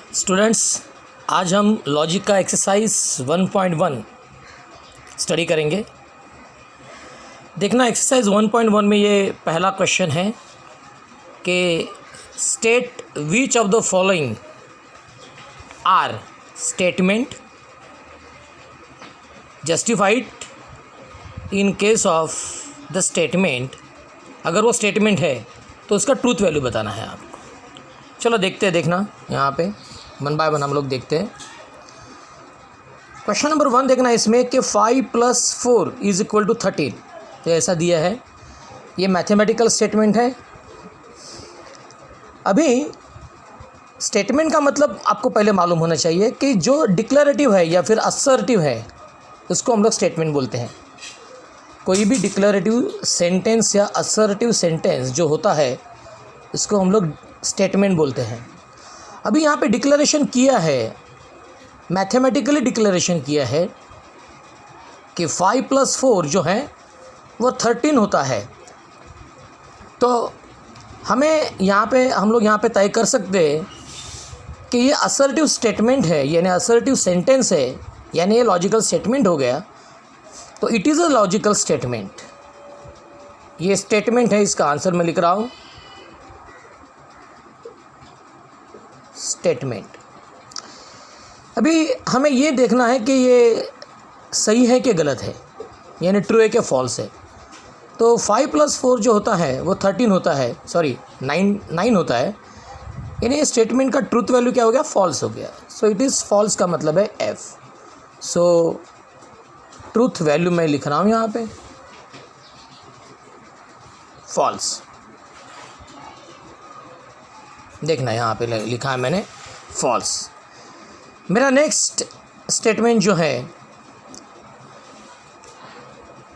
Students, आज हम logic का एक्सरसाइज 1.1 स्टडी करेंगे। देखना, एक्सरसाइज 1.1 में ये पहला क्वेश्चन है कि state which of the following are statement justified in case of the statement. अगर वो स्टेटमेंट है तो उसका ट्रूथ वैल्यू बताना है आपको। चलो देखते हैं। देखना यहाँ पे वन बाय वन हम लोग देखते हैं। क्वेश्चन नंबर 1 देखना इसमें कि 5 + 4 = 13। तो ऐसा दिया है, ये मैथमेटिकल स्टेटमेंट है। अभी स्टेटमेंट का मतलब आपको पहले मालूम होना चाहिए कि जो डिक्लेरेटिव है या फिर असर्टिव है उसको हम लोग स्टेटमेंट बोलते हैं। कोई भी डिक्लेरेटिव सेंटेंस या असर्टिव सेंटेंस जो होता है इसको हम लोग स्टेटमेंट बोलते हैं। अभी यहाँ पे डिक्लेरेशन किया है, मैथमेटिकली डिक्लेरेशन किया है कि 5 + 4 जो है वो 13 होता है। तो हमें यहाँ पे हम लोग यहाँ पे तय कर सकते हैं कि ये असर्टिव स्टेटमेंट है, यानी असर्टिव सेंटेंस है, यानी ये लॉजिकल स्टेटमेंट हो गया। तो it is a logical statement. ये स्टेटमेंट है, इसका आंसर मैं लिख रहा हूँ, स्टेटमेंट। अभी हमें ये देखना है कि ये सही है कि गलत है, यानी ट्रू है कि फॉल्स है। तो 5 + 4 जो होता है वो 13 होता है, सॉरी 9 होता है, यानी ये स्टेटमेंट का ट्रूथ वैल्यू क्या हो गया, फॉल्स हो गया। सो इट इज़ फॉल्स का मतलब है F। सो ट्रूथ वैल्यू मैं लिख रहा हूँ यहाँ पे फॉल्स। देखना यहाँ पे लिखा है मैंने फॉल्स। मेरा नेक्स्ट स्टेटमेंट जो है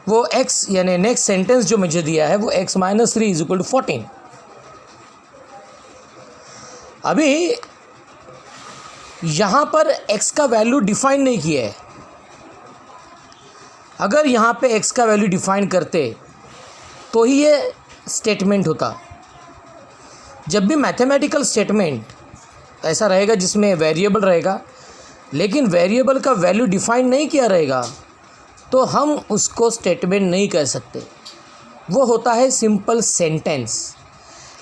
वो x, यानी नेक्स्ट सेंटेंस जो मुझे दिया है वो x - 3 = 14। अभी यहाँ पर x का वैल्यू डिफाइन नहीं किया है। अगर यहाँ पे x का वैल्यू डिफाइन करते तो ही ये स्टेटमेंट होता। जब भी मैथमेटिकल स्टेटमेंट ऐसा रहेगा जिसमें वेरिएबल रहेगा लेकिन वेरिएबल का वैल्यू डिफाइन नहीं किया रहेगा तो हम उसको स्टेटमेंट नहीं कह सकते, वो होता है सिंपल सेंटेंस।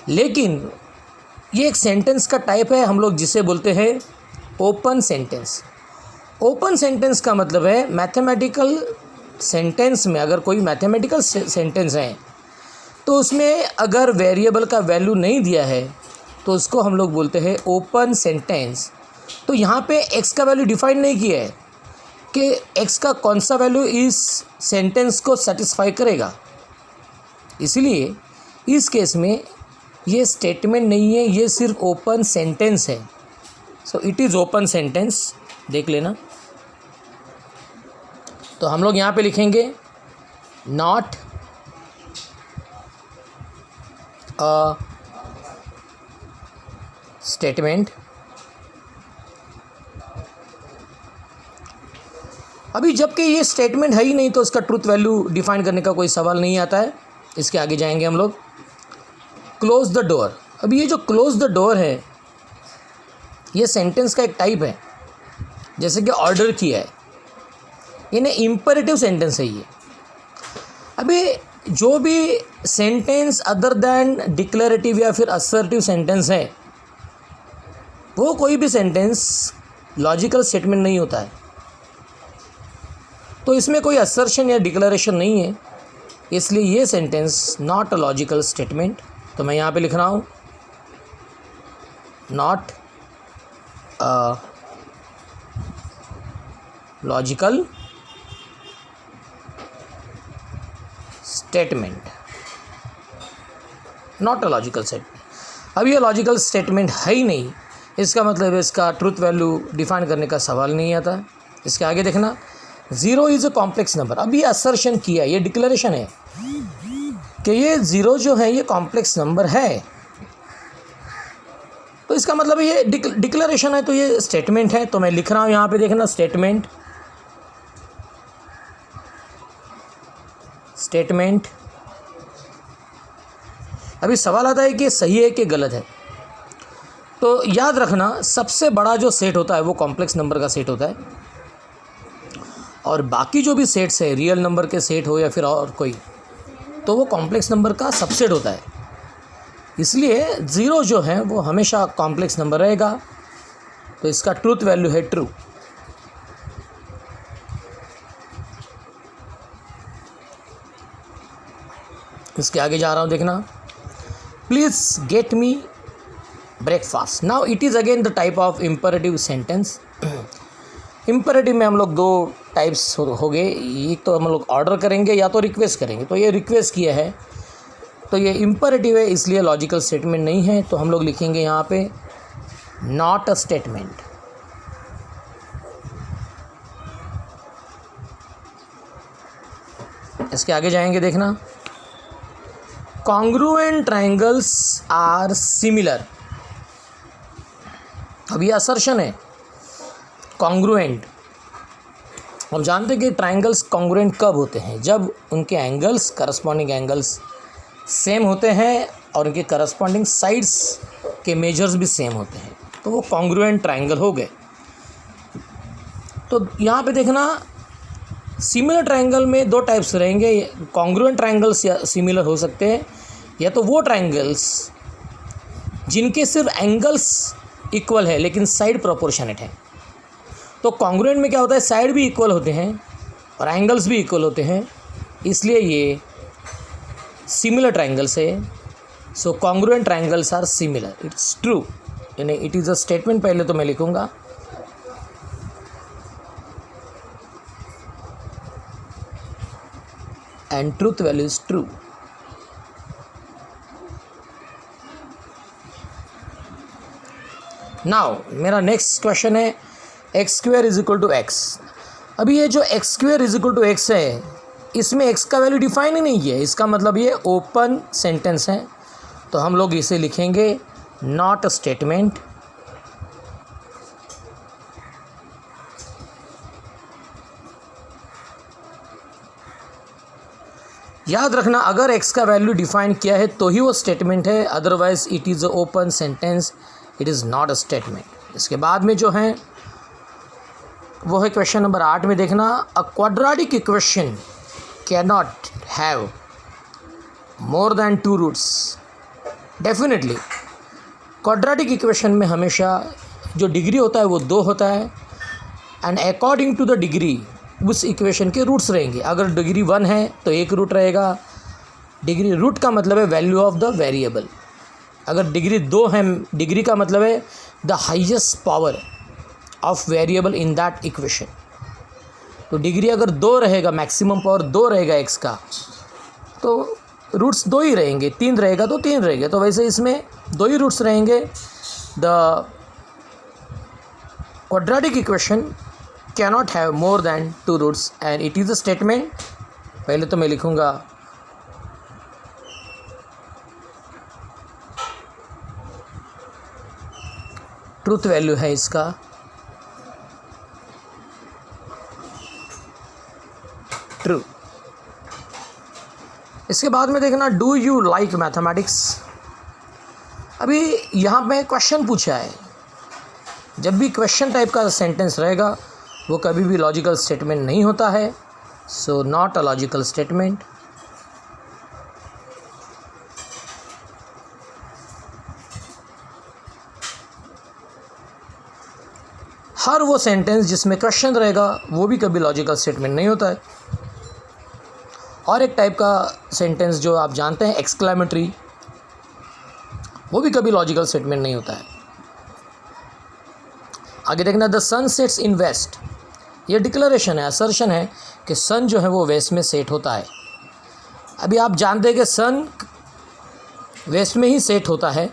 लेकिन ये एक सेंटेंस का टाइप है, हम लोग जिसे बोलते हैं ओपन सेंटेंस। ओपन सेंटेंस का मतलब है मैथमेटिकल सेंटेंस में अगर कोई मैथमेटिकल सेंटेंस है तो उसमें अगर वेरिएबल का वैल्यू नहीं दिया है तो उसको हम लोग बोलते हैं ओपन सेंटेंस। तो यहाँ पे x का वैल्यू डिफाइन नहीं किया है कि x का कौन सा वैल्यू इस सेंटेंस को सेटिस्फाई करेगा, इसलिए इस केस में ये स्टेटमेंट नहीं है, ये सिर्फ ओपन सेंटेंस है। So it is open sentence. देख लेना। तो हम लोग यहाँ पे लिखेंगे नॉट अ स्टेटमेंट। अभी जबकि ये स्टेटमेंट है ही नहीं तो इसका ट्रूथ वैल्यू डिफाइन करने का कोई सवाल नहीं आता है। इसके आगे जाएंगे हम लोग। Close the door. अभी ये जो क्लोज द डोर है ये सेंटेंस का एक टाइप है, जैसे कि ऑर्डर किया है, यानी इम्पेरेटिव सेंटेंस है ये। अभी जो भी सेंटेंस अदर दैन डिक्लेरेटिव या फिर असर्टिव सेंटेंस है वो कोई भी सेंटेंस लॉजिकल स्टेटमेंट नहीं होता है। तो इसमें कोई असर्शन या डिक्लेरेशन नहीं है, इसलिए ये sentence not a logical statement. तो मैं यहाँ पे लिख रहा हूँ not a logical statement. Not a logical statement. अब ये लॉजिकल स्टेटमेंट है ही नहीं, इसका मतलब इसका ट्रूथ वैल्यू डिफाइन करने का सवाल नहीं आता है। इसके आगे देखना, 0 इज़ अ कॉम्प्लेक्स नंबर। अब ये असर्शन किया, ये डिक्लेरेशन है कि ये 0 जो है ये कॉम्प्लेक्स नंबर है। तो इसका मतलब ये डिक्लेरेशन है, तो ये स्टेटमेंट है। तो मैं लिख रहा हूँ यहाँ पे, देखना स्टेटमेंट। स्टेटमेंट। अभी सवाल आता है कि सही है कि गलत है। तो याद रखना सबसे बड़ा जो सेट होता है वो कॉम्प्लेक्स नंबर का सेट होता है, और बाकी जो भी सेट्स है रियल नंबर के सेट हो या फिर और कोई, तो वो कॉम्प्लेक्स नंबर का सबसेट होता है। इसलिए 0 जो है वो हमेशा कॉम्प्लेक्स नंबर रहेगा, तो इसका ट्रूथ वैल्यू है ट्रू। इसके आगे जा रहा हूँ, देखना, please get me breakfast. Now it is again the type of imperative sentence. Imperative में हम लोग 2 टाइप्स हो गए, एक तो हम लोग ऑर्डर करेंगे या तो रिक्वेस्ट करेंगे। तो ये रिक्वेस्ट किया है तो ये इम्परेटिव है, इसलिए लॉजिकल स्टेटमेंट नहीं है, तो हम लोग लिखेंगे यहाँ पे नॉट अ स्टेटमेंट। इसके आगे जाएंगे, देखना, कॉन्ग्रुएंट ट्रायंगल्स आर सिमिलर। अब ये असर्शन है कॉन्ग्रुएंट। हम जानते हैं कि ट्रायंगल्स कॉन्ग्रुएंट कब होते हैं, जब उनके एंगल्स, करस्पॉन्डिंग एंगल्स सेम होते हैं और उनके करस्पॉन्डिंग साइड्स के मेजर्स भी सेम होते हैं, तो वो कॉन्ग्रुएंट ट्रायंगल हो गए। तो यहाँ पे देखना, सिमिलर ट्रायंगल में 2 टाइप्स रहेंगे, कॉन्ग्रुएंट ट्रायंगल्स या सिमिलर हो सकते हैं, या तो वो ट्रायंगल्स जिनके सिर्फ एंगल्स इक्वल है लेकिन साइड प्रोपोर्शनेट है। तो कॉन्ग्रुएंट में क्या होता है, साइड भी इक्वल होते हैं और एंगल्स भी इक्वल होते हैं, इसलिए ये सिमिलर ट्रायंगल्स है। So congruent triangles are similar, it's true, यानी इट इज़ अ स्टेटमेंट। पहले तो मैं लिखूँगा and truth value is true. Now मेरा नेक्स्ट क्वेश्चन है x² = x। अभी ये जो x² = x है, इसमें x का वैल्यू डिफाइन ही नहीं है, इसका मतलब ये ओपन सेंटेंस है, तो हम लोग इसे लिखेंगे नॉट अ स्टेटमेंट। याद रखना, अगर x का वैल्यू डिफाइन किया है तो ही वो स्टेटमेंट है, otherwise it is a open sentence, it is not a statement. इसके बाद में जो है वो है क्वेश्चन नंबर 8 में, देखना, a quadratic equation can not have more than 2 roots. Definitely quadratic equation में हमेशा जो डिग्री होता है वो 2 होता है, and according to the degree उस इक्वेशन के रूट्स रहेंगे। अगर डिग्री 1 है तो 1 रूट रहेगा, डिग्री रूट का मतलब है वैल्यू ऑफ द वेरिएबल। अगर डिग्री 2 है, डिग्री का मतलब है the highest power of variable in that equation. तो डिग्री अगर 2 रहेगा, मैक्सिमम पावर 2 रहेगा x का, तो रूट्स 2 ही रहेंगे। 3 रहेगा तो 3 रहेंगे, तो वैसे इसमें 2 ही रूट्स रहेंगे। The quadratic equation cannot have more than 2 roots and it is a statement. पहले तो मैं लिखूँगा ट्रूथ वैल्यू है इसका ट्रू। इसके बाद में देखना, डू यू लाइक मैथमेटिक्स। अभी यहाँ पे क्वेश्चन पूछा है, जब भी क्वेश्चन टाइप का सेंटेंस रहेगा वो कभी भी लॉजिकल स्टेटमेंट नहीं होता है, so not a logical statement. हर वो सेंटेंस जिसमें क्वेश्चन रहेगा वो भी कभी लॉजिकल स्टेटमेंट नहीं होता है। और एक टाइप का सेंटेंस जो आप जानते हैं, एक्सक्लेमेटरी, वो भी कभी लॉजिकल स्टेटमेंट नहीं होता है। आगे देखना, the sun sets in west. ये डिक्लेरेशन है, असर्शन है कि सन जो है वो वेस्ट में सेट होता है। अभी आप जानते हैं कि सन वेस्ट में ही सेट होता है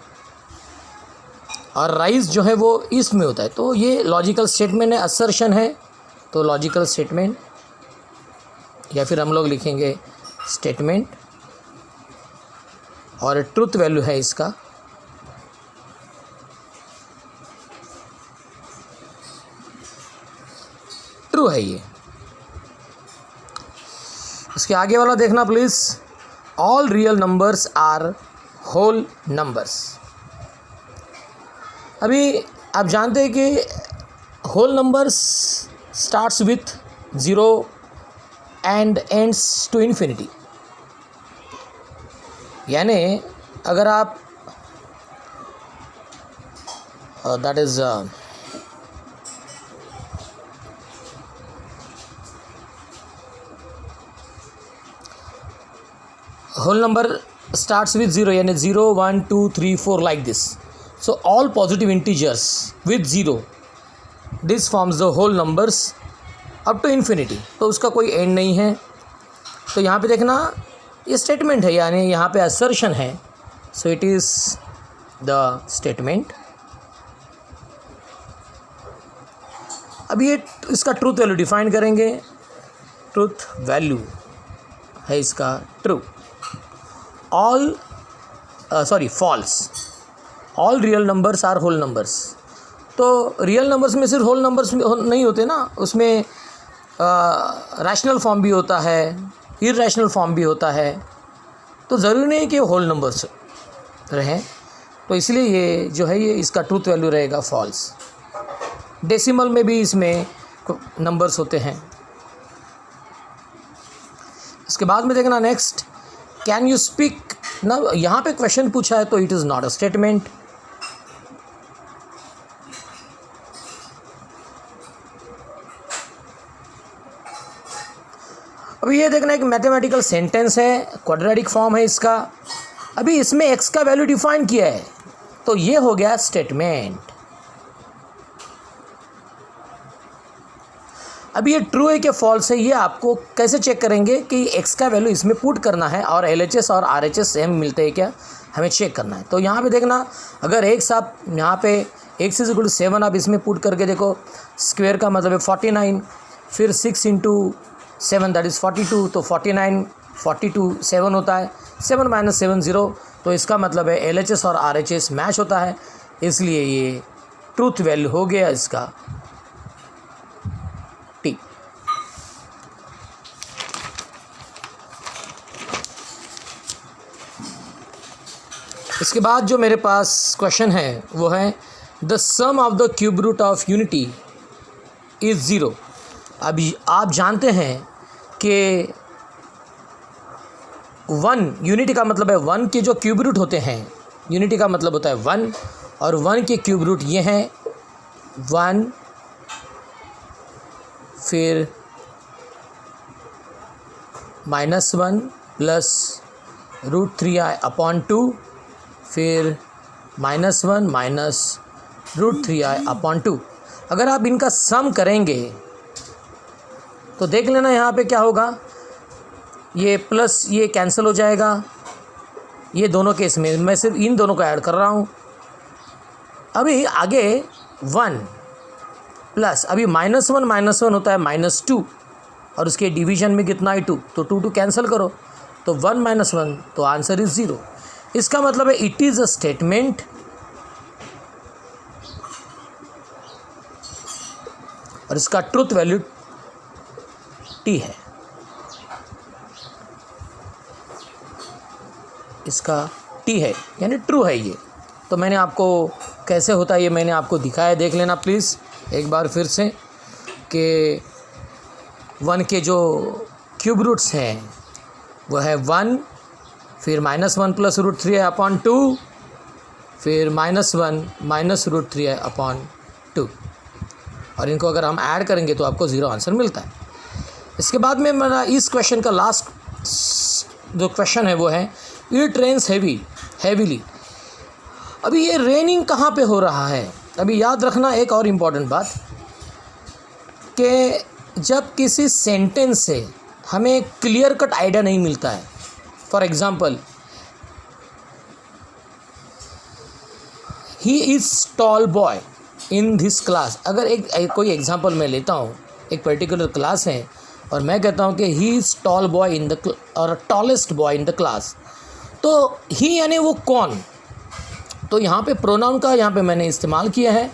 और राइज जो है वो ईस्ट में होता है, तो ये लॉजिकल स्टेटमेंट है, असर्शन है, तो लॉजिकल स्टेटमेंट, या फिर हम लोग लिखेंगे स्टेटमेंट, और ट्रुथ वैल्यू है इसका ट्रू है ये। इसके आगे वाला देखना please, all real numbers are whole numbers. अभी आप जानते हैं कि whole numbers starts with 0 and ends to infinity, यानी अगर आप that is whole number starts with 0 यानी 0 1 2 3 4 like this. So all positive integers with 0, this forms the whole numbers up to infinity. तो उसका कोई एंड नहीं है. तो यहाँ पे देखना ये स्टेटमेंट है, यानी यहाँ पे असर्शन है. So it is the statement. अब ये इसका ट्रूथ वैल्यू डिफाइन करेंगे. ट्रूथ वैल्यू है इसका true. False. All real numbers are whole numbers. तो रियल नंबर्स में सिर्फ होल नंबर्स नहीं होते ना, उसमें रैशनल फॉर्म भी होता है, इरैशनल फॉर्म भी होता है. तो ज़रूरी नहीं कि होल नंबर्स रहें. तो इसलिए ये जो है ये इसका ट्रूथ वैल्यू रहेगा फॉल्स. डेसिमल में भी इसमें नंबर्स होते हैं. इसके बाद में देखना नेक्स्ट, कैन यू स्पीक. ना यहाँ पे क्वेश्चन पूछा है तो it is not a statement. अभी ये देखना एक मैथमेटिकल सेंटेंस है, क्वाड्रेटिक फॉर्म है इसका. अभी इसमें एक्स का वैल्यू डिफाइन किया है तो ये हो गया स्टेटमेंट. अभी ये ट्रू है कि फॉल्स है, ये आपको कैसे चेक करेंगे कि एक्स का वैल्यू इसमें पुट करना है और LHS और RHS सेम मिलते हैं क्या, हमें चेक करना है. तो यहाँ पे देखना, अगर एक्स आप यहाँ पे x इज इक्वल टू 7 आप इसमें पुट करके देखो, स्क्वायर का मतलब है 49, फिर 6 इंटू 7 दैट इज़ 42. तो 49 42 7 होता है. 7 माइनस 7 0. तो इसका मतलब है LHS और RHS मैच होता है, इसलिए ये ट्रूथ वैल्यू हो गया इसका T. इसके बाद जो मेरे पास क्वेश्चन है वो है the sum of the cube root of unity is 0. अभी आप जानते हैं कि 1 यूनिटी का मतलब है 1 के जो क्यूब रूट होते हैं, यूनिटी का मतलब होता है 1, और 1 के क्यूब रूट ये हैं 1, फिर -1 प्लस √3i अपॉन 2, फिर -1 माइनस √3i अपॉन 2. अगर आप इनका सम करेंगे तो देख लेना यहाँ पे क्या होगा. ये प्लस ये कैंसिल हो जाएगा. ये दोनों केस में मैं सिर्फ इन दोनों को ऐड कर रहा हूँ. अभी आगे 1 प्लस, अभी -1 होता है -2, और उसके डिवीजन में कितना है 2, तो 2 कैंसिल करो तो 1 - 1, तो आंसर इज़ 0. इसका मतलब है इट इज़ अ स्टेटमेंट और इसका ट्रूथ वैल्यू T है. इसका T है यानी ट्रू है ये. तो मैंने आपको कैसे होता है ये मैंने आपको दिखाया, देख लेना प्लीज़ एक बार फिर से कि 1 के जो क्यूब रूट्स हैं वो है 1, फिर -1 प्लस √3i अपॉन 2, फिर -1 माइनस √3i अपॉन 2, और इनको अगर हम ऐड करेंगे तो आपको 0 आंसर मिलता है. इसके बाद में मेरा इस क्वेश्चन का लास्ट जो क्वेश्चन है वो है इट रेन्स हैवीली. अभी ये रेनिंग कहाँ पे हो रहा है. अभी याद रखना एक और इम्पॉर्टेंट बात कि जब किसी सेंटेंस से हमें क्लियर कट आइडिया नहीं मिलता है, for example he is tall boy in this class. अगर एक कोई एग्जांपल मैं लेता हूँ, एक पर्टिकुलर क्लास है और मैं कहता हूँ कि he is tall boy in the और tallest boy in the class, तो ही यानी वो कौन. तो यहाँ पे प्रोनाउन का यहाँ पे मैंने इस्तेमाल किया है.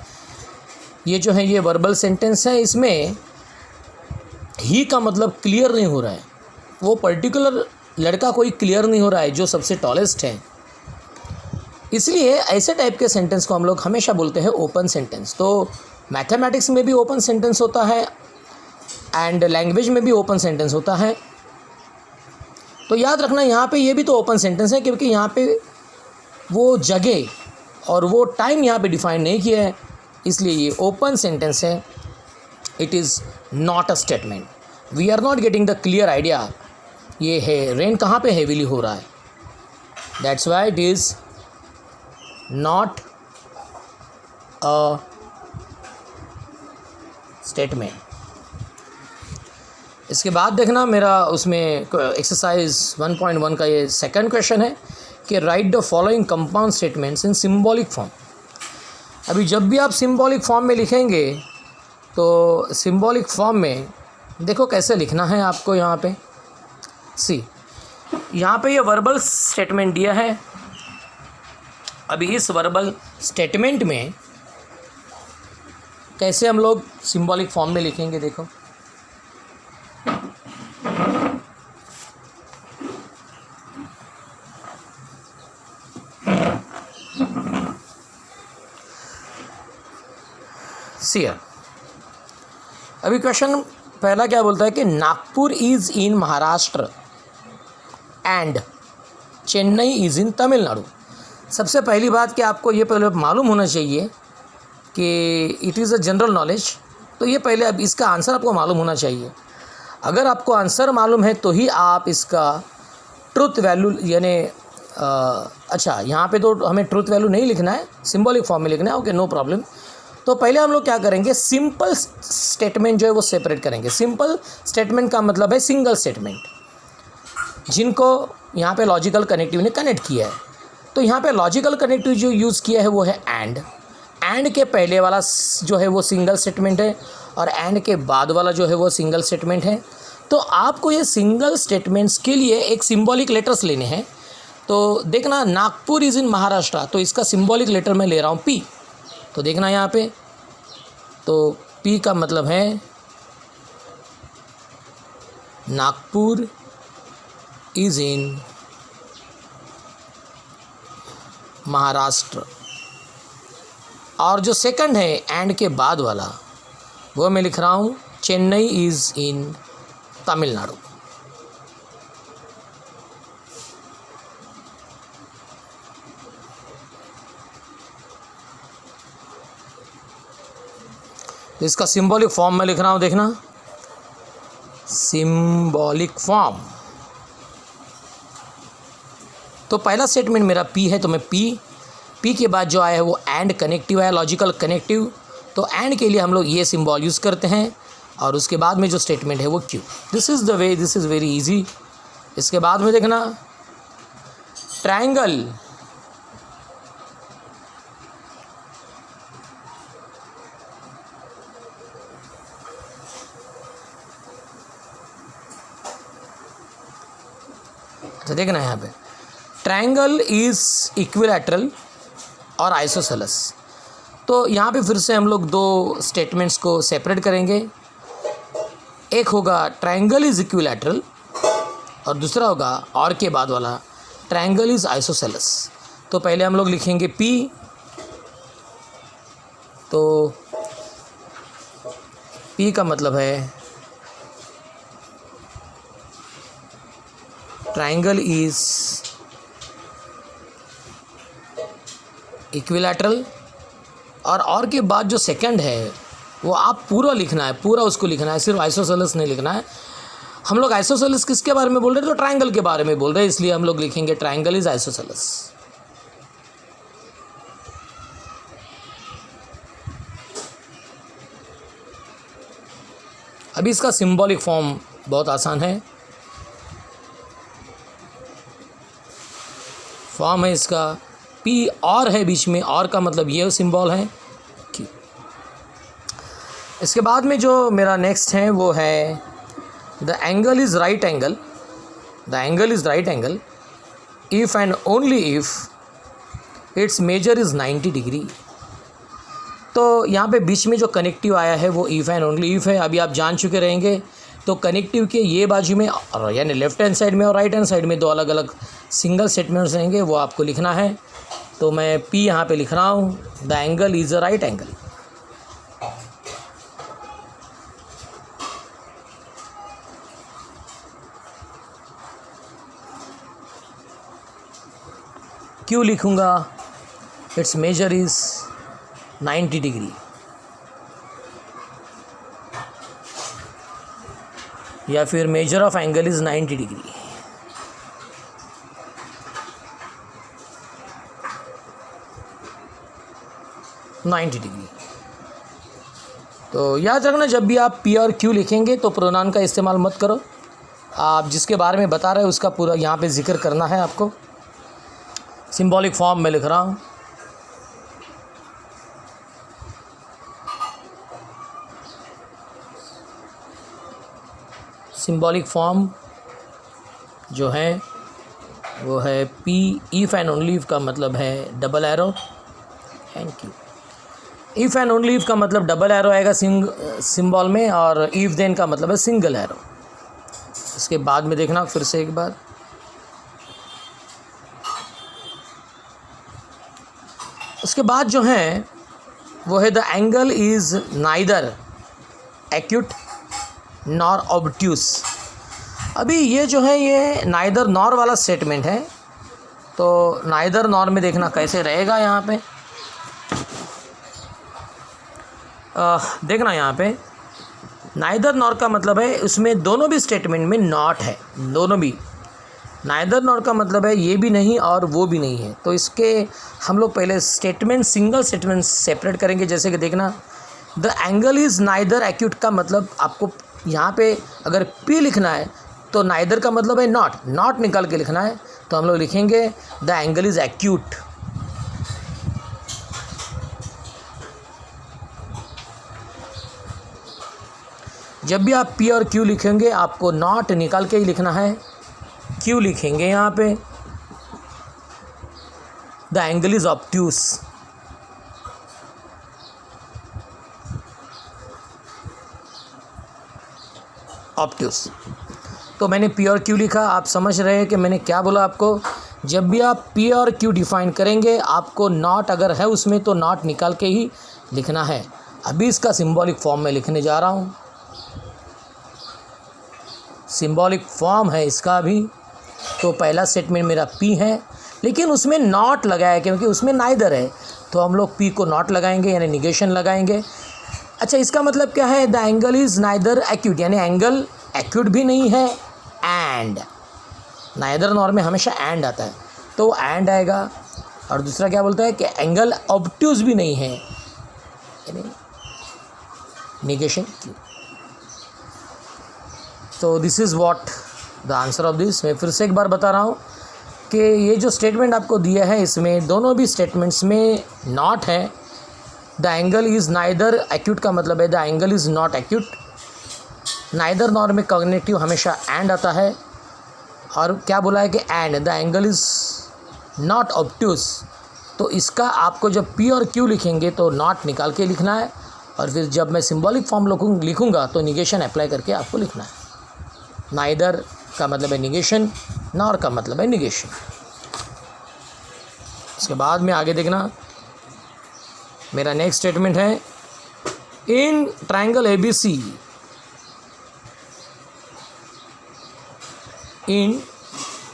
ये जो है ये वर्बल सेंटेंस है, इसमें ही का मतलब क्लियर नहीं हो रहा है. वो पर्टिकुलर लड़का कोई क्लियर नहीं हो रहा है जो सबसे टॉलेस्ट है, इसलिए ऐसे टाइप के सेंटेंस को हम लोग हमेशा बोलते हैं ओपन सेंटेंस। तो मैथमेटिक्स में भी ओपन सेंटेंस होता है एंड लैंग्वेज में भी ओपन सेंटेंस होता है। तो याद रखना यहाँ पे ये भी तो ओपन सेंटेंस है, क्योंकि यहाँ पे वो जगह और वो टाइम यहाँ पे डिफाइन नहीं किया है, इसलिए ये ओपन सेंटेंस है। It is not a statement. We are not getting the clear idea ये है रेन कहाँ पे हेवीली हो रहा है, that's why it is not a statement. इसके बाद देखना मेरा उसमें एक्सरसाइज 1.1 का ये सेकंड क्वेश्चन है कि right the following compound statements in symbolic form. अभी जब भी आप सिंबॉलिक फॉर्म में लिखेंगे तो सिंबॉलिक फॉर्म में देखो कैसे लिखना है आपको। यहाँ पे सी, यहाँ पे ये वर्बल स्टेटमेंट दिया है। अभी इस वर्बल स्टेटमेंट में कैसे हम लोग सिंबॉलिक फॉर्म में लिखेंगे, देखो सी। अभी क्वेश्चन पहला क्या बोलता है कि Nagpur is in Maharashtra and Chennai is in Tamil Nadu. सबसे पहली बात कि आपको ये पहले मालूम होना चाहिए कि it is a general knowledge. तो ये पहले अब इसका आंसर आपको मालूम होना चाहिए। अगर आपको आंसर मालूम है तो ही आप इसका ट्रुथ वैल्यू यानी अच्छा यहाँ पे तो हमें ट्रुथ वैल्यू नहीं लिखना है, सिंबॉलिक फॉर्म में लिखना है। Okay, no problem. तो पहले हम लोग क्या करेंगे, सिंपल स्टेटमेंट जो है वो सेपरेट करेंगे। सिंपल स्टेटमेंट का मतलब है सिंगल स्टेटमेंट, जिनको यहाँ पे लॉजिकल कनेक्टिव ने कनेक्ट किया है। तो यहाँ पे लॉजिकल कनेक्टिव जो यूज़ किया है वो है एंड के पहले वाला जो है वो सिंगल स्टेटमेंट है और एंड के बाद वाला जो है वो सिंगल स्टेटमेंट है। तो आपको ये सिंगल स्टेटमेंट्स के लिए एक सिंबॉलिक लेटर्स लेने हैं। तो देखना नागपुर इज़ इन महाराष्ट्र, तो इसका सिंबॉलिक लेटर मैं ले रहा हूँ पी। तो देखना यहाँ पे, तो पी का मतलब है नागपुर इज़ इन महाराष्ट्र। और जो सेकंड है एंड के बाद वाला वो मैं लिख रहा हूँ चेन्नई इज़ इन तमिलनाडु। इसका सिंबॉलिक फॉर्म में लिख रहा हूँ, देखना सिंबॉलिक फॉर्म। तो पहला स्टेटमेंट मेरा पी है, तो मैं पी के बाद जो आया है वो एंड कनेक्टिव है, लॉजिकल कनेक्टिव। तो एंड के लिए हम लोग ये सिंबल यूज़ करते हैं और उसके बाद में जो स्टेटमेंट है वो Q. This is the way, this is very easy. इसके बाद में देखना ट्रायंगल, तो देखना यहाँ पे ट्रायंगल इज़ इक्विलैटरल और आइसोसेलेस। तो यहाँ पे फिर से हम लोग दो स्टेटमेंट्स को सेपरेट करेंगे। एक होगा ट्रायंगल इज़ इक्विलैटरल और दूसरा होगा और के बाद वाला ट्रायंगल इज़ आइसोसेलेस। तो पहले हम लोग लिखेंगे पी, तो पी का मतलब है ट्रायंगल इज़ इक्विलैटरल। और के बाद जो सेकंड है वो आप पूरा लिखना है, पूरा उसको लिखना है, सिर्फ आइसोसेलेस नहीं लिखना है। हम लोग आइसोसेलेस किसके बारे में बोल रहे हैं, तो ट्रायंगल के बारे में बोल रहे हैं, इसलिए हम लोग लिखेंगे ट्रायंगल इज आइसोसेलेस। अभी इसका सिंबॉलिक फॉर्म बहुत आसान है। फॉर्म है इसका पी और है बीच में, और का मतलब ये सिंबल है क्यू। इसके बाद में जो मेरा नेक्स्ट है वो है the angle is right angle, the angle is right angle if and only if its measure is 90 degree. तो यहाँ पे बीच में जो कनेक्टिव आया है वो इफ़ एंड ओनली इफ़ है। अभी आप जान चुके रहेंगे। तो कनेक्टिव के ये बाजू में यानी लेफ्ट हैंड साइड में और राइट हैंड साइड में दो अलग अलग सिंगल स्टेटमेंट्स रहेंगे, वो आपको लिखना है। तो मैं P यहाँ पे लिख रहा हूँ, the angle is a right angle. Q लिखूँगा, इट्स मेजर इज़ 90 डिग्री, या फिर measure of angle is 90 degree. तो याद रखना, जब भी आप P और Q लिखेंगे तो प्रोनाउन का इस्तेमाल मत करो। आप जिसके बारे में बता रहे हो उसका पूरा यहाँ पे जिक्र करना है आपको। सिंबॉलिक फॉर्म में लिख रहा हूँ। सिंबॉलिक फॉर्म जो है वो है P, if and only if का मतलब है double arrow. Thank you. If and only if का मतलब डबल एरो आएगा सिंबल में, और इफ़ देन का मतलब है सिंगल एरो। इसके बाद में देखना फिर से एक बार, उसके बाद जो है वो है the angle is neither acute nor obtuse. अभी ये जो है ये नाइदर नॉर वाला स्टेटमेंट है, तो नाइदर नॉर में देखना कैसे रहेगा यहाँ पे। देखना यहाँ पे नाइदर नॉर का मतलब है उसमें दोनों भी स्टेटमेंट में नॉट है, दोनों भी। नाइदर नॉर का मतलब है ये भी नहीं और वो भी नहीं है। तो इसके हम लोग पहले स्टेटमेंट, सिंगल स्टेटमेंट सेपरेट करेंगे। जैसे कि देखना, the angle is neither acute का मतलब आपको यहाँ पे अगर P लिखना है तो नाइदर का मतलब है नॉट, नॉट निकाल के लिखना है। तो हम लोग लिखेंगे द एंगल इज़ एक्यूट। जब भी आप P और Q लिखेंगे आपको नॉट निकाल के ही लिखना है। Q लिखेंगे यहाँ पे the angle is obtuse. Obtuse. तो मैंने P और Q लिखा। आप समझ रहे हैं कि मैंने क्या बोला आपको। जब भी आप P और Q डिफाइन करेंगे आपको नॉट अगर है उसमें तो नॉट निकाल के ही लिखना है। अभी इसका सिंबॉलिक फॉर्म में लिखने जा रहा हूँ। सिंबॉलिक फॉर्म है इसका भी। तो पहला स्टेटमेंट मेरा P है, लेकिन उसमें नॉट लगाया क्योंकि उसमें नाइदर है, तो हम लोग P को नॉट लगाएंगे यानी निगेशन लगाएंगे। अच्छा, इसका मतलब क्या है, the angle is neither acute, यानी एंगल एक्यूट भी नहीं है एंड। नाइदर नॉर में हमेशा एंड आता है, तो एंड आएगा। और दूसरा क्या बोलता है कि एंगल ऑब्ट्यूज भी नहीं है, यानी निगेशन क्यू। तो this is what the answer of this. मैं फिर से एक बार बता रहा हूँ कि ये जो स्टेटमेंट आपको दिया है इसमें दोनों भी स्टेटमेंट्स में नॉट है। The angle is neither acute का मतलब है the angle is not acute. Neither nor में कॉग्निटिव हमेशा एंड आता है। और क्या बोला है कि and the angle is not obtuse. तो इसका आपको जब P और Q लिखेंगे तो नॉट निकाल के लिखना है, और फिर जब मैं सिंबॉलिक फॉर्म लिखूँगा तो निगेशन अप्लाई करके आपको लिखना है। नाइदर का मतलब है निगेशन, नॉर का मतलब है निगेशन। इसके बाद में आगे देखना, मेरा नेक्स्ट स्टेटमेंट है in triangle ABC, in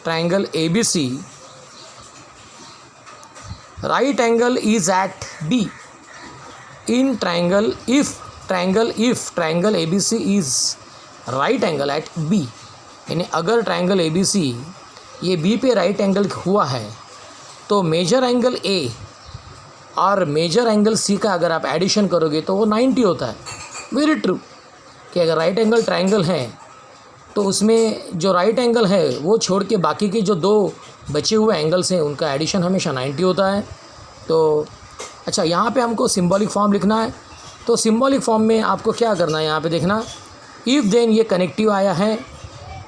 triangle ABC right angle is at B। In triangle if triangle ABC is right angle at B, यानी अगर ट्रायंगल ABC ये B पे राइट एंगल हुआ है तो मेजर एंगल A और measure angle C का अगर आप एडिशन करोगे तो वो 90 होता है। वेरी ट्रू कि अगर राइट एंगल ट्रायंगल है तो उसमें जो राइट एंगल है वो छोड़ के बाकी के जो दो बचे हुए एंगल्स हैं उनका एडिशन हमेशा 90 होता है। तो अच्छा, यहाँ पे हमको सिंबॉलिक फॉर्म लिखना है। तो सिंबॉलिक फॉर्म में आपको क्या करना है, यहाँ पे देखना, इफ़ देन ये कनेक्टिव आया है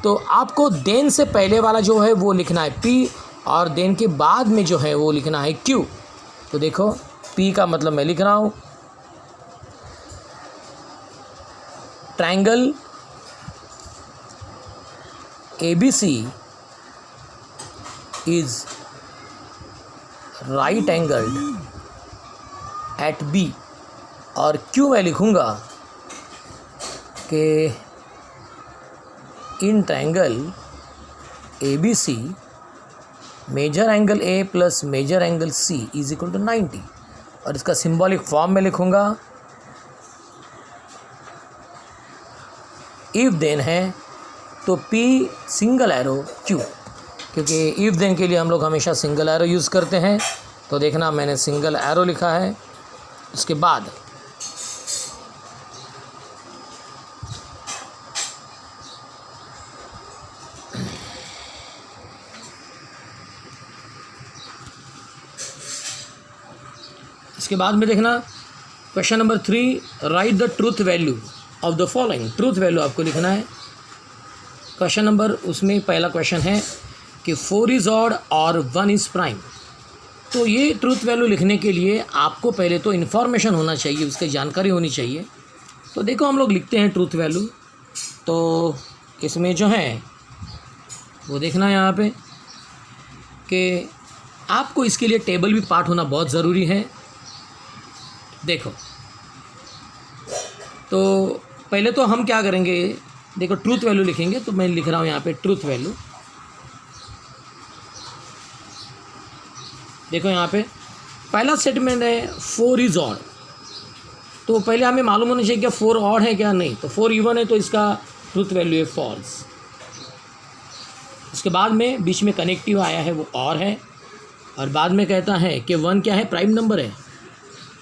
तो आपको देन से पहले वाला जो है वो लिखना है P, और देन के बाद में जो है वो लिखना है Q। तो देखो P का मतलब मैं लिख रहा हूँ, triangle ABC is right angled at B, और क्यों मैं लिखूँगा कि in triangle A B C measure angle A plus measure angle C is equal to 90, और इसका सिंबॉलिक फॉर्म में लिखूँगा इफ देन है तो P सिंगल एरो Q, क्योंकि इफ देन के लिए हम लोग हमेशा सिंगल एरो यूज़ करते हैं। तो देखना मैंने सिंगल एरो लिखा है। उसके बाद में देखना question number 3, right the truth value of the following. Truth value आपको लिखना है। क्वेश्चन नंबर, उसमें पहला क्वेश्चन है कि 4 इज़ ऑड और 1 इज़ प्राइम। तो ये ट्रूथ वैल्यू लिखने के लिए आपको पहले तो इन्फॉर्मेशन होना चाहिए, उसकी जानकारी होनी चाहिए। तो देखो हम लोग लिखते हैं ट्रूथ वैल्यू। तो इसमें जो है वो देखना है यहाँ पे कि आपको इसके लिए टेबल भी पार्ट होना बहुत ज़रूरी है। देखो तो पहले तो हम क्या करेंगे, देखो ट्रूथ वैल्यू लिखेंगे। तो मैं लिख रहा हूँ यहाँ पे ट्रूथ वैल्यू। देखो यहाँ पे पहला स्टेटमेंट है 4 इज़ ऑड। तो पहले हमें मालूम होना चाहिए क्या 4 ऑड है क्या नहीं। तो 4 इवन है तो इसका ट्रूथ वैल्यू है फॉल्स। उसके बाद में बीच में कनेक्टिव आया है वो और है, और बाद में कहता है कि 1 क्या है, प्राइम नंबर है।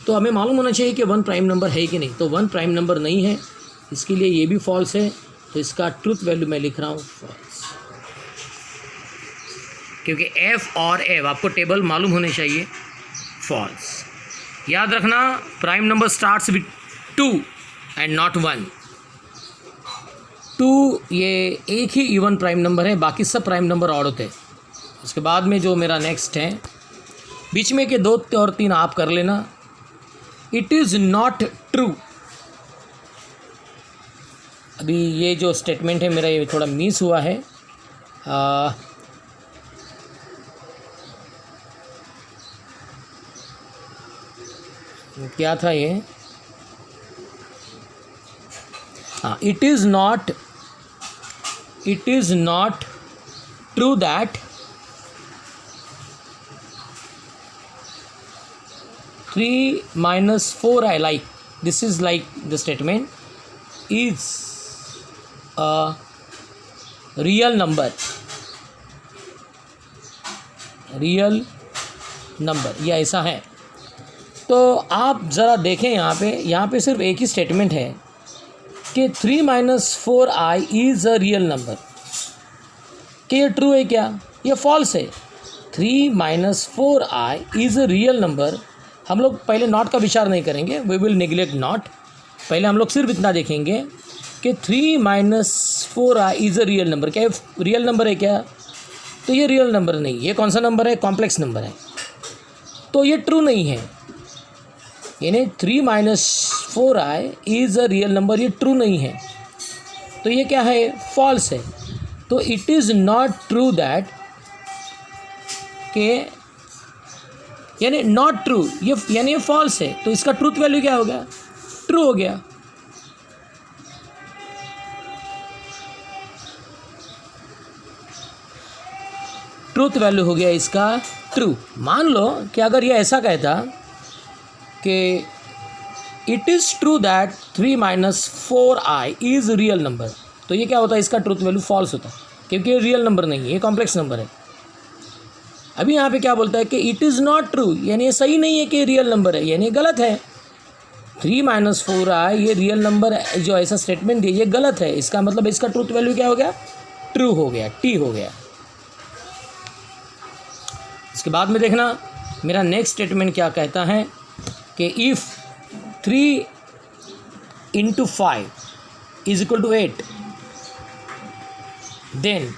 तो हमें मालूम होना चाहिए कि 1 प्राइम नंबर है कि नहीं। तो 1 प्राइम नंबर नहीं है, इसके लिए ये भी फॉल्स है। तो इसका ट्रूथ वैल्यू मैं लिख रहा हूँ फॉल्स, क्योंकि एफ और एफ आपको टेबल मालूम होने चाहिए। फॉल्स। याद रखना prime number starts with 2 and not 1। 2 ये एक ही इवन प्राइम नंबर है, बाकी सब प्राइम नंबर ऑड होते हैं। उसके बाद में जो मेरा नेक्स्ट है, बीच में के 2 और 3 आप कर लेना। It is not true. अभी ये जो स्टेटमेंट है मेरा ये थोड़ा मिस हुआ है। क्या था ये, हाँ, it is not true that 3 minus 4i, like this is like the statement is a real number, ये ऐसा है। तो आप ज़रा देखें यहाँ पे सिर्फ एक ही स्टेटमेंट है कि 3 minus 4i is a real number. कि ये ट्रू है क्या, ये फॉल्स है। 3 minus 4i is a real number. हम लोग पहले नॉट का विचार नहीं करेंगे, वी विल निगलेक्ट नॉट। पहले हम लोग सिर्फ इतना देखेंगे कि 3 minus 4i is a real number. क्या रियल नंबर है क्या? तो ये रियल नंबर नहीं। ये कौन सा नंबर है? कॉम्प्लेक्स नंबर है। तो ये ट्रू नहीं है, यानी 3 minus 4i is a real number, ये ट्रू नहीं है। तो ये क्या है? फॉल्स है। तो it is not true that के यानी नॉट ट्रू, ये यानी ये फॉल्स है। तो इसका ट्रूथ वैल्यू क्या हो गया? ट्रू हो गया। ट्रूथ वैल्यू हो गया इसका ट्रू। मान लो कि अगर ये ऐसा कहता कि it is true that 3 minus 4i is real number, तो ये क्या होता है? इसका ट्रूथ वैल्यू फॉल्स होता, क्योंकि ये रियल नंबर नहीं है, ये कॉम्प्लेक्स नंबर है। अभी यहाँ पे क्या बोलता है कि इट इज़ नॉट ट्रू, यानी ये सही नहीं है कि रियल नंबर है, यानी गलत है। 3 minus 4i ये रियल नंबर है, जो ऐसा स्टेटमेंट दिया ये गलत है। इसका मतलब इसका ट्रूथ वैल्यू क्या हो गया? ट्रू हो गया, टी हो गया। इसके बाद में देखना मेरा नेक्स्ट स्टेटमेंट क्या कहता है कि if 3 into 5 is equal to 8 then,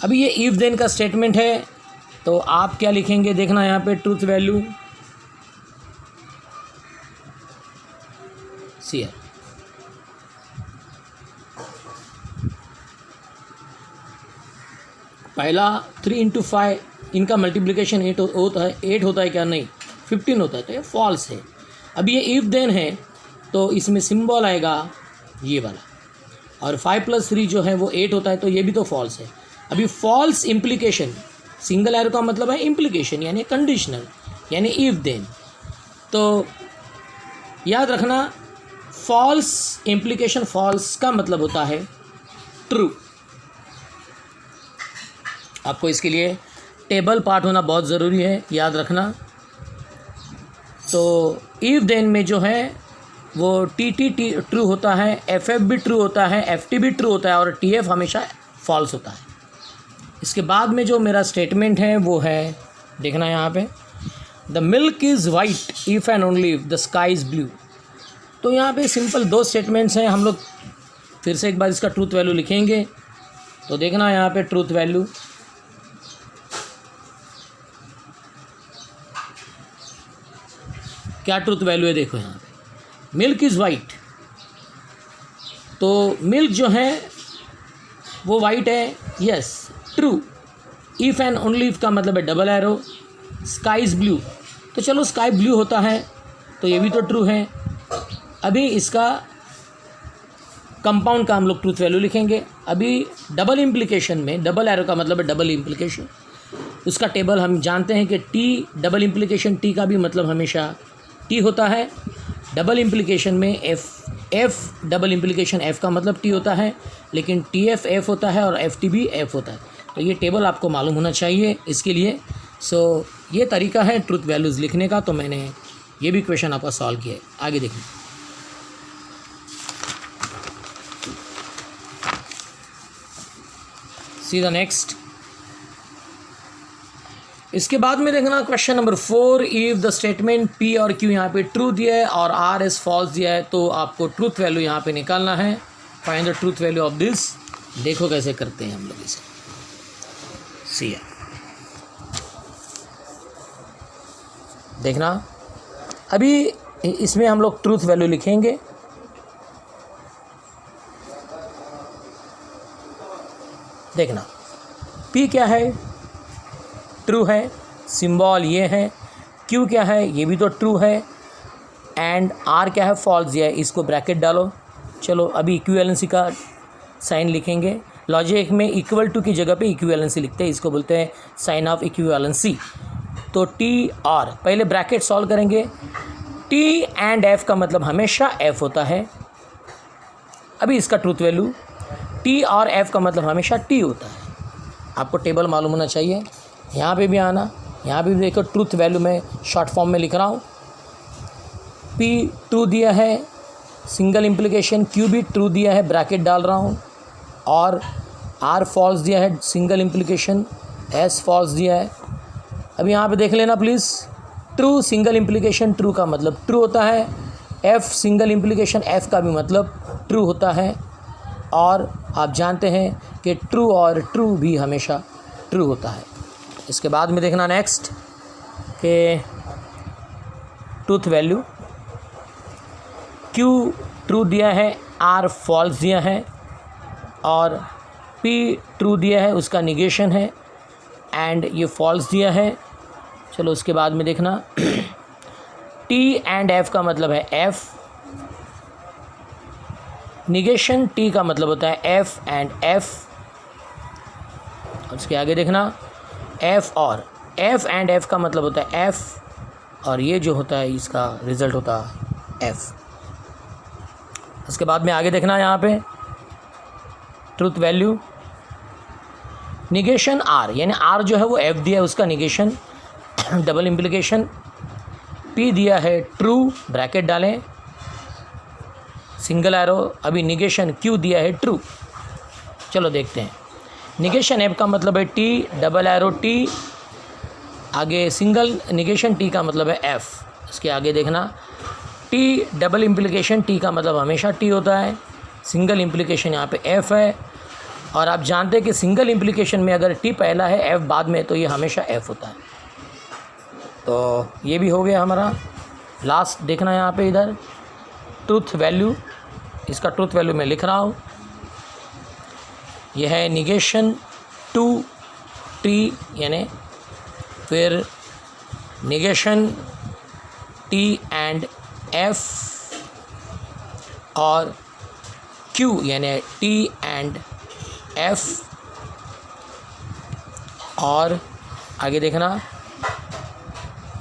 अभी ये इफ़ देन का स्टेटमेंट है, तो आप क्या लिखेंगे? देखना यहाँ पे ट्रूथ वैल्यू सी है। पहला 3 into 5 इनका मल्टीप्लिकेशन 8 होता है क्या? नहीं, 15 होता है, तो ये फॉल्स है। अब ये इफ़ देन है तो इसमें सिंबल आएगा ये वाला, और 5 + 3 जो है वो 8 होता है, तो ये भी तो फॉल्स है। अभी फॉल्स इम्प्लीकेशन, सिंगल एरो का मतलब है इम्प्लीकेशन यानी कंडीशनल यानी इफ़ देन। तो याद रखना फॉल्स इम्प्लीकेशन, फॉल्स का मतलब होता है ट्रू। आपको इसके लिए टेबल पार्ट होना बहुत ज़रूरी है, याद रखना। तो इफ़ देन में जो है वो टी ट्रू होता है, एफ भी ट्रू होता है, एफ भी ट्रू होता है, और टी हमेशा फॉल्स होता है। इसके बाद में जो मेरा स्टेटमेंट है वो है, देखना यहाँ पे, the milk is white if and only if the sky is blue. तो यहाँ पे सिंपल 2 स्टेटमेंट्स हैं। हम लोग फिर से एक बार इसका ट्रूथ वैल्यू लिखेंगे। तो देखना यहाँ पे ट्रूथ वैल्यू, क्या ट्रूथ वैल्यू है, देखो यहाँ पे मिल्क इज़ वाइट। तो मिल्क जो है वो वाइट है, yes true. If and only if का मतलब है double arrow, sky is blue, तो चलो स्काई ब्लू होता है तो ये भी तो ट्रू है। अभी इसका कंपाउंड का हम लोग ट्रूथ वैल्यू लिखेंगे। अभी डबल इम्प्लीकेशन में, डबल एरो का मतलब है डबल इम्प्लीकेशन, उसका टेबल हम जानते हैं कि टी डबल इम्प्लीकेशन टी का भी मतलब हमेशा टी होता है। डबल इम्प्लीकेशन में एफ डबल इम्प्लीकेशन एफ का मतलब टी होता है, लेकिन टी एफ होता है और एफ टी भी एफ होता है। तो ये टेबल आपको मालूम होना चाहिए इसके लिए। सो ये तरीका है ट्रूथ वैल्यूज़ लिखने का। तो मैंने ये भी क्वेश्चन आपका सॉल्व किया है। आगे देखिए, सी द नेक्स्ट। इसके बाद में देखना question number 4, if the statement P और क्यू यहाँ पे ट्रू दिया है और आर एस फॉल्स दिया है, तो आपको ट्रूथ वैल्यू यहाँ पे निकालना है। Find the truth value of this. देखो कैसे करते हैं हम लोग इसे। सी देखना, अभी इसमें हम लोग ट्रूथ वैल्यू लिखेंगे। देखना पी क्या है, ट्रू है, सिंबल ये है। क्यू क्या है, ये भी तो ट्रू है। एंड आर क्या है, फॉल्स दिया है, इसको ब्रैकेट डालो। चलो अभी इक्विवेलेंसी का साइन लिखेंगे। लॉजिक में इक्वल टू की जगह पे इक्विवेलेंसी लिखते हैं, इसको बोलते हैं साइन ऑफ इक्विवेलेंसी। तो टी आर, पहले ब्रैकेट सॉल्व करेंगे। टी एंड एफ का मतलब हमेशा एफ होता है। अभी इसका ट्रूथ वैल्यू, टी और एफ का मतलब हमेशा टी होता है। आपको टेबल मालूम होना चाहिए। यहाँ पे भी आना, यहाँ पे भी देखो ट्रूथ वैल्यू में शॉर्ट फॉर्म में लिख रहा हूँ। पी ट्रू दिया है, सिंगल इम्प्लीकेशन। क्यू भी ट्रू दिया है, ब्रैकेट डाल रहा हूँ। और आर फॉल्स दिया है, सिंगल इम्प्लीकेशन। एस फॉल्स दिया है। अब यहाँ पे देख लेना please, true single implication true का मतलब ट्रू होता है। एफ सिंगल इम्प्लीकेशन एफ का भी मतलब ट्रू होता है। और आप जानते हैं कि ट्रू और ट्रू भी हमेशा ट्रू होता है। इसके बाद में देखना नेक्स्ट के ट्रूथ वैल्यू, क्यू ट्रू दिया है, आर फॉल्स दिया है, और पी ट्रू दिया है, उसका निगेशन है, एंड ये फॉल्स दिया है। चलो उसके बाद में देखना टी एंड एफ का मतलब है एफ, निगेशन टी का मतलब होता है एफ एंड एफ। उसके आगे देखना एफ और एफ एंड एफ का मतलब होता है एफ, और ये जो होता है इसका रिजल्ट होता है एफ। उसके बाद में आगे देखना यहाँ पे ट्रूथ वैल्यू, निगेशन आर, यानी आर जो है वो एफ दिया है, उसका निगेशन डबल इम्प्लीकेशन। पी दिया है ट्रू, ब्रैकेट डालें, सिंगल एरो। अभी निगेशन क्यू दिया है ट्रू। चलो देखते हैं, निगेशन एफ का मतलब है टी, डबल एरो टी, आगे सिंगल निगेशन टी का मतलब है एफ। इसके आगे देखना टी डबल इम्प्लीकेशन टी का मतलब हमेशा टी होता है, सिंगल इम्प्लीकेशन यहाँ पे एफ है। और आप जानते हैं कि सिंगल इम्प्लीकेशन में अगर टी पहला है एफ बाद में, तो ये हमेशा एफ होता है। तो ये भी हो गया हमारा। लास्ट देखना यहाँ पे इधर ट्रूथ वैल्यू, इसका ट्रूथ वैल्यू मैं लिख रहा हूँ। यह है निगेशन टू टी, यानी फिर निगेशन टी एंड एफ और क्यू यानी टी एंड एफ, और आगे देखना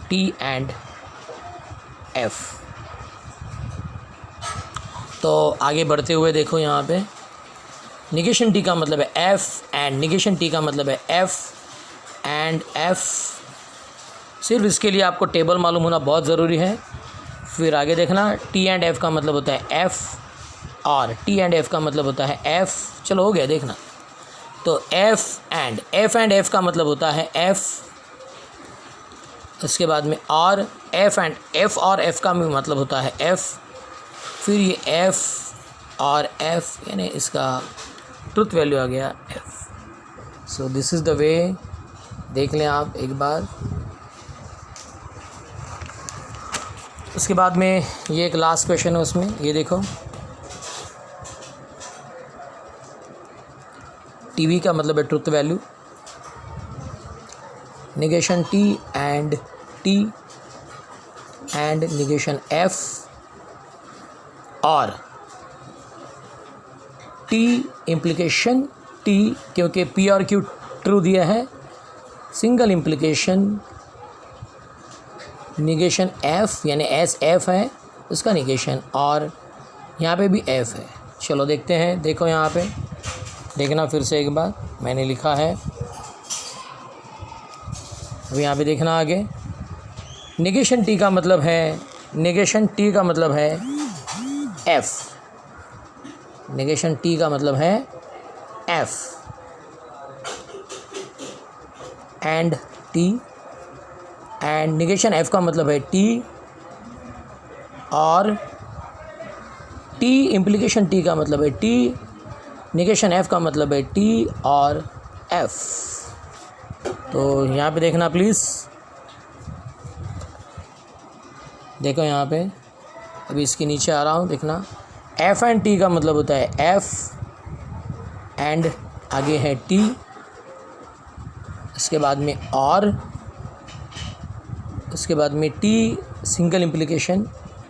टी एंड एफ। तो आगे बढ़ते हुए देखो यहाँ पे निगेशन टी का मतलब है एफ एंड निगेशन टी का मतलब है एफ एंड एफ। सिर्फ इसके लिए आपको टेबल मालूम होना बहुत ज़रूरी है। फिर आगे देखना टी एंड एफ का मतलब होता है एफ और टी एंड एफ का मतलब होता है एफ। चलो हो गया देखना। तो एफ एंड एफ का मतलब होता है एफ, उसके बाद में और एफ एंड एफ और एफ का भी मतलब होता है एफ। फिर ये एफ और एफ यानी इसका ट्रुथ वैल्यू आ गया F. So this is the वे, देख लें आप एक बार। उसके बाद में ये एक लास्ट क्वेश्चन है उसमें, ये देखो टीवी का मतलब है truth value, negation T and negation F और टी इम्प्लीकेशन टी, क्योंकि पी और क्यू ट्रू दिया है, सिंगल इम्प्लीकेशन निगेशन एफ यानी एस एफ है उसका निगेशन, और यहाँ पे भी एफ है। चलो देखते हैं, देखो यहाँ पे देखना फिर से एक बार, मैंने लिखा है अब यहाँ पे देखना आगे। निगेशन टी का मतलब है एफ, निगेशन टी का मतलब है F and T, and negation F का मतलब है टी, और टी इम्प्लीकेशन टी का मतलब है टी, निगेशन एफ का मतलब है टी और एफ। तो यहाँ पे देखना प्लीज़, देखो यहाँ पे अभी इसके नीचे आ रहा हूँ, देखना एफ एंड टी का मतलब होता है एफ एंड आगे है टी, इसके बाद में और, उसके बाद में टी सिंगल इम्प्लीकेशन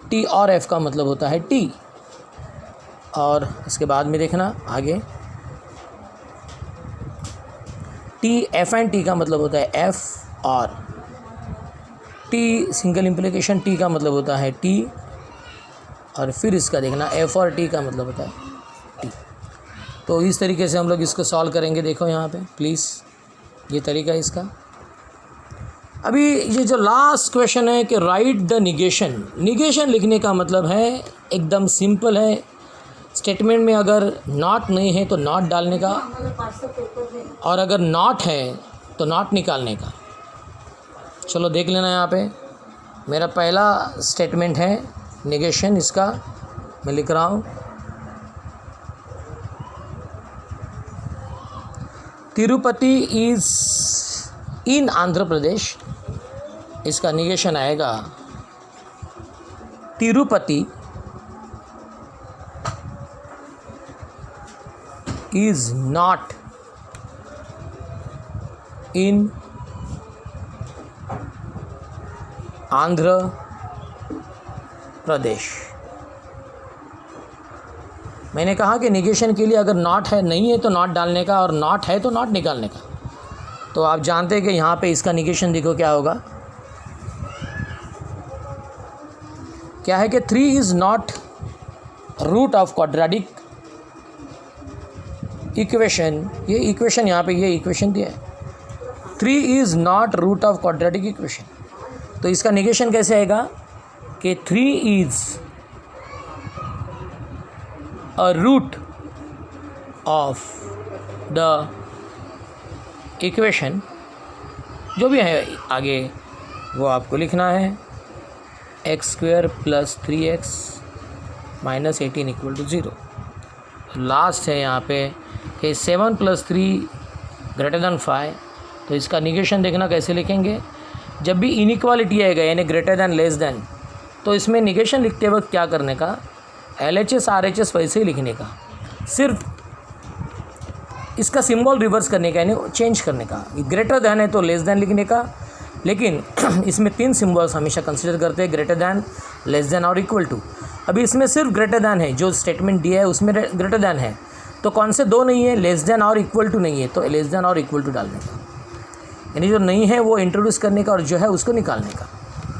टी और एफ का मतलब होता है टी, और इसके बाद में देखना आगे टी एफ एंड टी का मतलब होता है एफ, और टी सिंगल इम्प्लीकेशन टी का मतलब होता है टी, और फिर इसका देखना एफ और टी का मतलब होता है टी। तो इस तरीके से हम लोग इसको सॉल्व करेंगे। देखो यहाँ पे प्लीज़, ये तरीका है इसका। अभी ये जो लास्ट क्वेश्चन है कि राइट द निगेशन, निगेशन लिखने का मतलब है एकदम सिंपल है, स्टेटमेंट में अगर नॉट नहीं है तो नॉट डालने का, और अगर नॉट है तो नॉट निकालने का। चलो देख लेना यहाँ पे, मेरा पहला स्टेटमेंट है निगेशन, इसका मैं लिख रहा हूँ। तिरुपति इज़ इन आंध्र प्रदेश, इसका निगेशन आएगा Tirupati is not in Andhra Pradesh. मैंने कहा कि निगेशन के लिए अगर नॉट है, नहीं है तो नॉट डालने का, और नॉट है तो नॉट निकालने का। तो आप जानते हैं कि यहाँ पे इसका निगेशन देखो क्या होगा, क्या है कि 3 is not root of quadratic equation. ये इक्वेशन यहाँ पे ये इक्वेशन दिया है, 3 is not root of quadratic equation. तो इसका निगेशन कैसे आएगा कि 3 is a root of the equation, जो भी है आगे वो आपको लिखना है, x² + 3x - 18 = 0। लास्ट है यहाँ पे कि 7 + 3 > 5। तो इसका निगेशन देखना कैसे लिखेंगे, जब भी इनइक्वालिटी आएगा यानी ग्रेटर दैन लेस दैन, तो इसमें निगेशन लिखते वक्त क्या करने का, LHS RHS वैसे ही लिखने का, सिर्फ इसका सिंबल रिवर्स करने का यानी चेंज करने का। ग्रेटर दैन है तो लेस दैन लिखने का, लेकिन इसमें 3 सिम्बल्स हमेशा कंसिडर करते हैं, ग्रेटर दैन, लेस दैन और इक्वल टू। अभी इसमें सिर्फ ग्रेटर दैन है, जो स्टेटमेंट दिया है उसमें ग्रेटर दैन है, तो कौन से 2 नहीं है, लेस दैन और इक्वल टू नहीं है, तो लेस दैन और इक्वल टू डालने का, यानी जो नहीं है वो इंट्रोड्यूस करने का और जो है उसको निकालने का।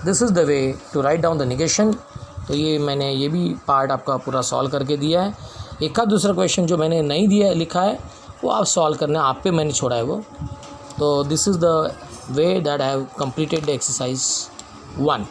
This is the way to write down the negation. तो ये मैंने ये भी पार्ट आपका पूरा सॉल्व करके दिया है। एक आध दूसरा क्वेश्चन जो मैंने नहीं दिया लिखा है वो आप सॉल्व करना, आप पे मैंने छोड़ा है वो। तो this is the way that I have completed the exercise 1।